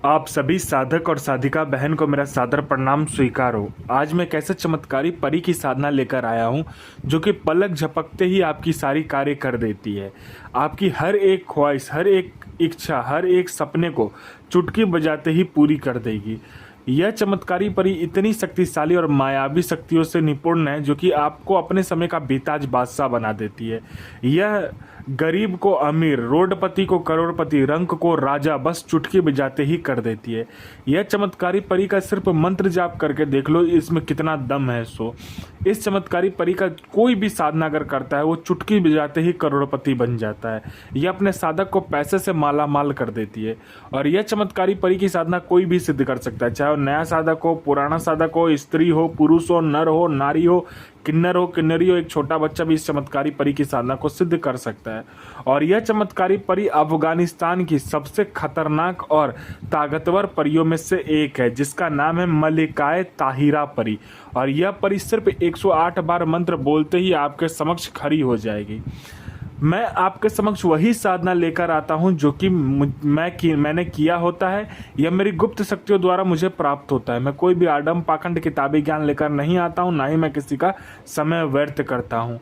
आप सभी साधक और साधिका बहन को मेरा सादर प्रणाम स्वीकार हो। आज मैं कैसे चमत्कारी परी की साधना लेकर आया हूँ जो कि पलक झपकते ही आपकी सारी कार्य कर देती है। आपकी हर एक ख्वाहिश, हर एक इच्छा, हर एक सपने को चुटकी बजाते ही पूरी कर देगी। यह चमत्कारी परी इतनी शक्तिशाली और मायावी शक्तियों से निपुण है जो कि आपको अपने समय का बेताज बादशाह बना देती है। यह गरीब को अमीर, रोडपति को करोड़पति, रंक को राजा बस चुटकी बजाते ही कर देती है। यह चमत्कारी परी का सिर्फ मंत्र जाप करके देख लो, इसमें कितना दम है। इस चमत्कारी परी का कोई भी साधना अगर करता है वो चुटकी बजाते ही करोड़पति बन जाता है। यह अपने साधक को पैसे से माला माल कर देती है और यह चमत्कारी परी की साधना कोई भी सिद्ध कर सकता है, चाहे वो नया साधक हो, पुराना साधक हो, स्त्री हो, पुरुष हो, नर हो, नारी हो, किन्नर हो, किन्नरी हो, एक छोटा बच्चा भी इस चमत्कारी परी की साधना को सिद्ध कर सकता है। और यह चमत्कारी परी अफगानिस्तान की सबसे खतरनाक और ताकतवर परियों में से एक है जिसका नाम है मलिकाए ताहिरा परी। और यह परी सिर्फ 108 बार मंत्र बोलते ही आपके समक्ष खड़ी हो जाएगी। मैं आपके समक्ष वही साधना लेकर आता हूं जो कि मैंने किया होता है। यह मेरी गुप्त शक्तियों द्वारा मुझे प्राप्त होता है। मैं कोई भी आडम पाखंड किताबी ज्ञान लेकर नहीं आता हूं, ना ही मैं किसी का समय व्यर्थ करता हूं।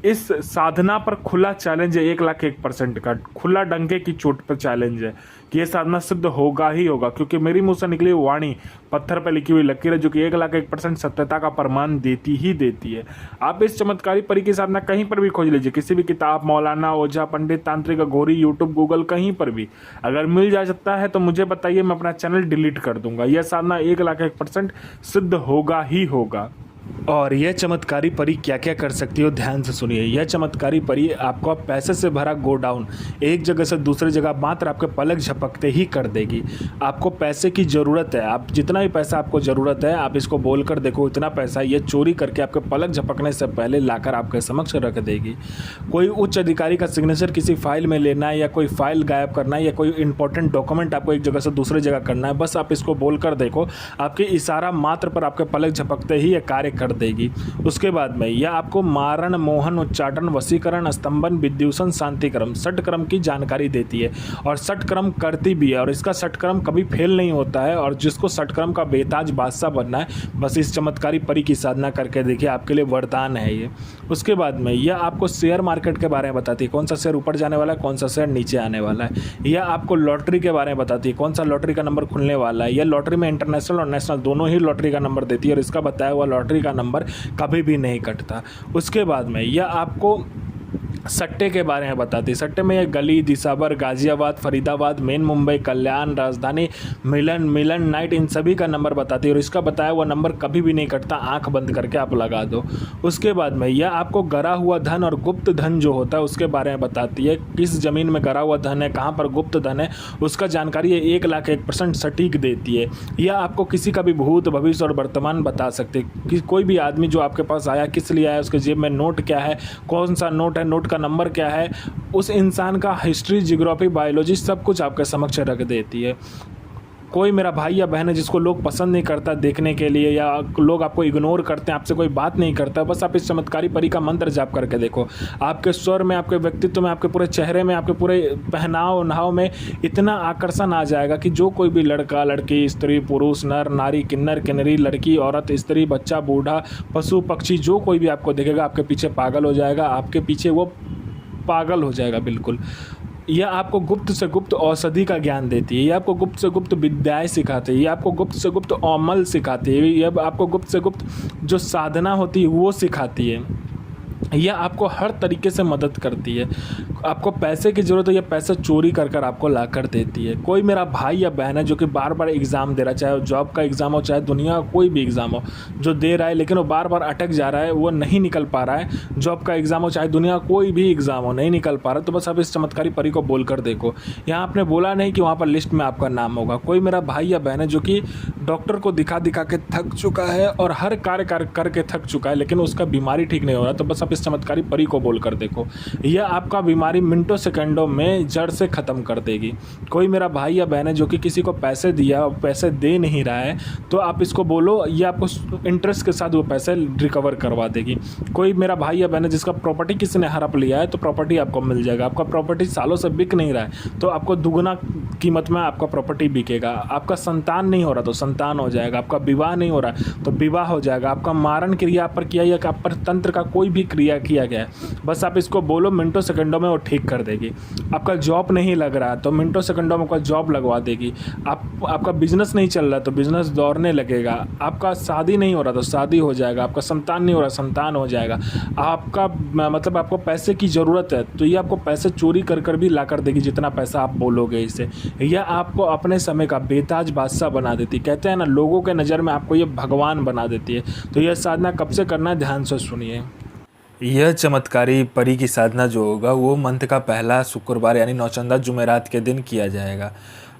इस साधना पर खुला चैलेंज है, 1,01% का खुला डंके की चोट पर चैलेंज है कि यह साधना सिद्ध होगा ही होगा, क्योंकि मेरी मुंह से निकली वाणी पत्थर पर लिखी हुई लकीर है जो कि 1,01% सत्यता का प्रमाण देती ही देती है। आप इस चमत्कारी परी की साधना कहीं पर भी खोज लीजिए, किसी भी किताब, मौलाना, ओझा, पंडित, तांत्रिक, घोरी, यूट्यूब, गूगल, कहीं पर भी अगर मिल जा सकता है तो मुझे बताइए, मैं अपना चैनल डिलीट कर दूंगा। यह साधना 1,01% सिद्ध होगा ही होगा। और यह चमत्कारी परी क्या क्या कर सकती हो, ध्यान से सुनिए। यह चमत्कारी परी आपको पैसे से भरा गोडाउन एक जगह से दूसरी जगह मात्र आपके पलक झपकते ही कर देगी। आपको पैसे की ज़रूरत है, आप जितना भी पैसा आपको ज़रूरत है आप इसको बोलकर देखो, इतना पैसा ये चोरी करके आपके पलक झपकने से पहले लाकर आपके समक्ष रख देगी। कोई उच्च अधिकारी का सिग्नेचर किसी फाइल में लेना है, या कोई फाइल गायब करना है, या कोई इंपॉर्टेंट डॉक्यूमेंट आपको एक जगह से दूसरी जगह करना है, बस आप इसको बोलकर देखो, आपके इशारा मात्र पर आपके पलक झपकते ही ये कार्य कर देगी। उसके बाद में यह आपको मारण, मोहन, उच्चाटन, वशीकरण, स्तंभन, विद्युषण, शांतिक्रम, षटक्रम की जानकारी देती है और षटक्रम करती भी है। और इसका षटक्रम कभी फेल नहीं होता है। और जिसको षटक्रम का बेताज बादशाह बनना है, बस इस चमत्कारी परी की साधना करके देखिए, आपके लिए वरदान है ये। उसके बाद में यह आपको शेयर मार्केट के बारे में बताती है, कौन सा शेयर ऊपर जाने वाला है, कौन सा शेयर नीचे आने वाला है। यह आपको लॉटरी के बारे में बताती है, कौन सा लॉटरी का नंबर खुलने वाला है। यह लॉटरी में इंटरनेशनल और नेशनल दोनों ही लॉटरी का नंबर देती है और इसका बताया हुआ लॉटरी का नंबर कभी भी नहीं कटता। उसके बाद में यह आपको सट्टे के बारे में बताती है। सट्टे में यह गली, दिसाबर, गाजियाबाद, फरीदाबाद, मेन मुंबई, कल्याण, राजधानी, मिलन नाइट, इन सभी का नंबर बताती है और इसका बताया हुआ नंबर कभी भी नहीं कटता, आंख बंद करके आप लगा दो। उसके बाद में यह आपको गरा हुआ धन और गुप्त धन जो होता है उसके बारे में बताती है, किस ज़मीन में गरा हुआ धन है, कहाँ पर गुप्त धन है, उसका जानकारी ये 1,01% सटीक देती है। यह आपको किसी का भी भूत, भविष्य और वर्तमान बता सकते हैं कि कोई भी आदमी जो आपके पास आया किस लिए आया, उसके जेब में नोट क्या है, कौन सा नोट है, नोट का नंबर क्या है, उस इंसान का हिस्ट्री, जियोग्राफी, बायोलॉजी सब कुछ आपके समक्ष रख देती है। कोई मेरा भाई या बहन है जिसको लोग पसंद नहीं करता देखने के लिए, या लोग आपको इग्नोर करते हैं, आपसे कोई बात नहीं करता, बस आप इस चमत्कारी परी का मंत्र जाप करके देखो, आपके स्वर में, आपके व्यक्तित्व में, आपके पूरे चेहरे में, आपके पूरे पहनाव नहाव में इतना आकर्षण आ जाएगा कि जो कोई भी लड़का, लड़की, स्त्री, पुरुष, नर, नारी, किन्नर, किन्नरी, लड़की, औरत, स्त्री, बच्चा, बूढ़ा, पशु, पक्षी, जो कोई भी आपको देखेगा आपके पीछे पागल हो जाएगा, आपके पीछे वो पागल हो जाएगा बिल्कुल। यह आपको गुप्त से गुप्त औषधि का ज्ञान देती है, यह आपको गुप्त से गुप्त विद्याएं सिखाती है, यह आपको गुप्त से गुप्त अमल सिखाती है, यह आपको गुप्त से गुप्त जो साधना होती है वो सिखाती है। यह आपको हर तरीके से मदद करती है। आपको पैसे की ज़रूरत है, यह पैसा चोरी कर कर आपको ला कर देती है। कोई मेरा भाई या बहन है जो कि बार बार एग्ज़ाम दे रहा है, चाहे वो जॉब का एग्ज़ाम हो, चाहे दुनिया का कोई भी एग्ज़ाम हो, जो दे रहा है लेकिन वो बार बार अटक जा रहा है, वो नहीं निकल पा रहा है, जॉब का एग्ज़ाम हो चाहे दुनिया का कोई भी एग्ज़ाम हो, नहीं निकल पा रहा, तो बस आप इस चमत्कारी परी को बोल कर देखो। यहाँ आपने बोला नहीं कि वहाँ पर लिस्ट में आपका नाम होगा। कोई मेरा भाई या बहन है जो कि डॉक्टर को दिखा दिखा के थक चुका है और हर कार्य करके थक चुका है, लेकिन उसका बीमारी ठीक नहीं हो रहा, तो बस आप इस चमत्कारी परी को बोल कर देखो। यह आपका बीमारी हमारी मिनटों सेकंडों में जड़ से ख़त्म कर देगी। कोई मेरा भाई या बहन है जो कि किसी को पैसे दिया और पैसे दे नहीं रहा है, तो आप इसको बोलो, ये आपको इंटरेस्ट के साथ वो पैसे रिकवर करवा देगी। कोई मेरा भाई या बहन है जिसका प्रॉपर्टी किसी ने हड़प लिया है, तो प्रॉपर्टी आपको मिल जाएगा। आपका प्रॉपर्टी सालों से बिक नहीं रहा है, तो आपको दुगुना कीमत में आपका प्रॉपर्टी बिकेगा। आपका संतान नहीं हो रहा तो संतान हो जाएगा। आपका विवाह नहीं हो रहा है तो विवाह हो जाएगा। आपका मारण क्रिया आप पर किया या आप पर तंत्र का कोई भी क्रिया किया गया है, बस आप इसको बोलो, मिनटों सेकंडों में वो ठीक कर देगी। आपका जॉब नहीं लग रहा तो मिनटों सेकंडों में आपका जॉब लगवा देगी। आपका बिजनेस नहीं चल रहा तो बिजनेस दौड़ने लगेगा। आपका शादी नहीं हो रहा तो शादी हो जाएगा। आपका संतान नहीं हो रहा, संतान हो जाएगा। आपका मतलब आपको पैसे की ज़रूरत है तो ये आपको पैसे चोरी कर कर भी ला कर देगी, जितना पैसा आप बोलोगे इसे। यह आपको अपने समय का बेताज बादशाह बना देती। कहते हैं ना, लोगों के नज़र में आपको ये भगवान बना देती है। तो यह साधना कब से करना है, ध्यान से सुनिए। यह चमत्कारी परी की साधना जो होगा वो मंथ का पहला शुक्रवार यानी नौचंदा जुमेरात के दिन किया जाएगा।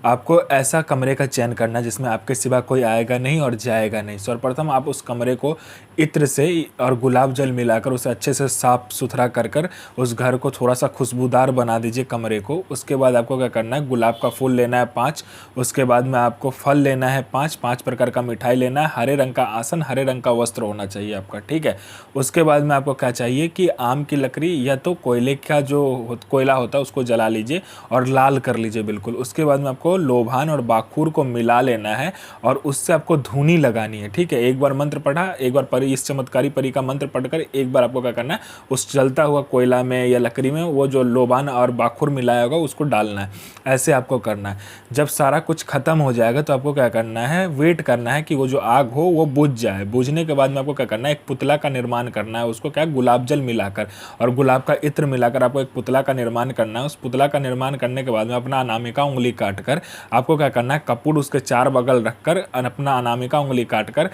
आपको ऐसा कमरे का चयन करना जिसमें आपके सिवा कोई आएगा नहीं और जाएगा नहीं। सर्वप्रथम आप उस कमरे को इत्र से और गुलाब जल मिलाकर उसे अच्छे से साफ़ सुथरा कर उस घर को थोड़ा सा खुशबूदार बना दीजिए कमरे को। उसके बाद आपको क्या करना है, गुलाब का फूल लेना है 5। उसके बाद में आपको फल लेना है 5 प्रकार का मिठाई लेना है। हरे रंग का आसन, हरे रंग का वस्त्र होना चाहिए आपका, ठीक है। उसके बाद में आपको क्या चाहिए कि आम की लकड़ी या तो कोयले का जो कोयला होता है उसको जला लीजिए और लाल कर लीजिए बिल्कुल। उसके बाद में आपको लोभान और बाखूर को मिला लेना है और उससे आपको धुनी लगानी है, ठीक है। एक बार मंत्र पढ़ा, एक बार परी, इस चमत्कारी परी का मंत्र पढ़कर एक बार आपको क्या करना है, उस जलता हुआ कोयला में या लकड़ी में वो जो लोभान और बाखूर मिलाया होगा उसको डालना है। ऐसे आपको करना है। जब सारा कुछ खत्म हो जाएगा तो आपको क्या करना है, वेट करना है कि वो जो आग हो वो बुझ जाए। बुझने के बाद में आपको क्या करना है, एक पुतला का निर्माण करना है। उसको क्या, गुलाब जल मिलाकर और गुलाब का इत्र मिलाकर आपको एक पुतला का निर्माण करना है। उस पुतला का निर्माण करने के बाद में अपना अनामिका उंगली काट कर आपको क्या करना है, कपूर उसके 4 बगल रखकर अपना अनामिका उंगली काटकर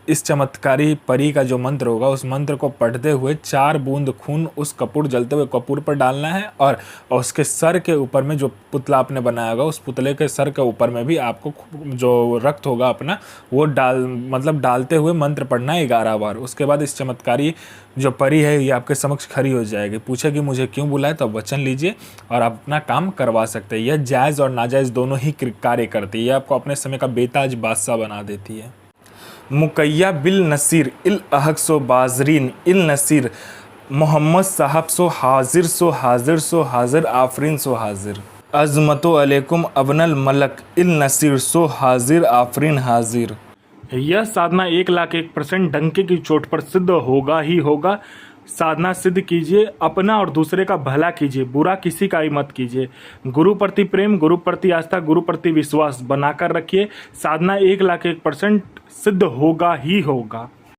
इस चमत्कारी परी का जो मंत्र होगा उस मंत्र को पढ़ते हुए 4 बूंद खून उस कपूर, जलते हुए कपूर पर डालना है। और उसके सर के ऊपर में जो पुतला आपने बनाया होगा उस पुतले के सर के ऊपर में भी आपको जो रक्त होगा अपना वो डालते हुए मंत्र पढ़ना है 11 बार। उसके बाद इस चमत्कारी जो परी है ये आपके समक्ष खड़ी हो जाएगी। पूछेगी मुझे क्यों बुलाए, तो वचन लीजिए और आप अपना काम करवा सकते हैं। यह जायज़ और नाजायज़ दोनों ही कार्य करती है। यह आपको अपने समय का बेताज बादशाह बना देती है। मुकैया बिल नसीर इल अहक सो बाजरीन इल नसीर मोहम्मद साहब सो हाजिर सो हाजिर सो हाजिर आफरीन सो हाजिर अज़मतो अलैकुम अबनल मलक इल नसीर सो हाजिर आफरीन हाजिर। यह साधना 1,01,000% डंके की चोट पर सिद्ध होगा ही होगा। साधना सिद्ध कीजिए, अपना और दूसरे का भला कीजिए, बुरा किसी का ही मत कीजिए। गुरु प्रति प्रेम, गुरु प्रति आस्था, गुरु प्रति विश्वास बनाकर रखिए। साधना 1,01,000% सिद्ध होगा ही होगा।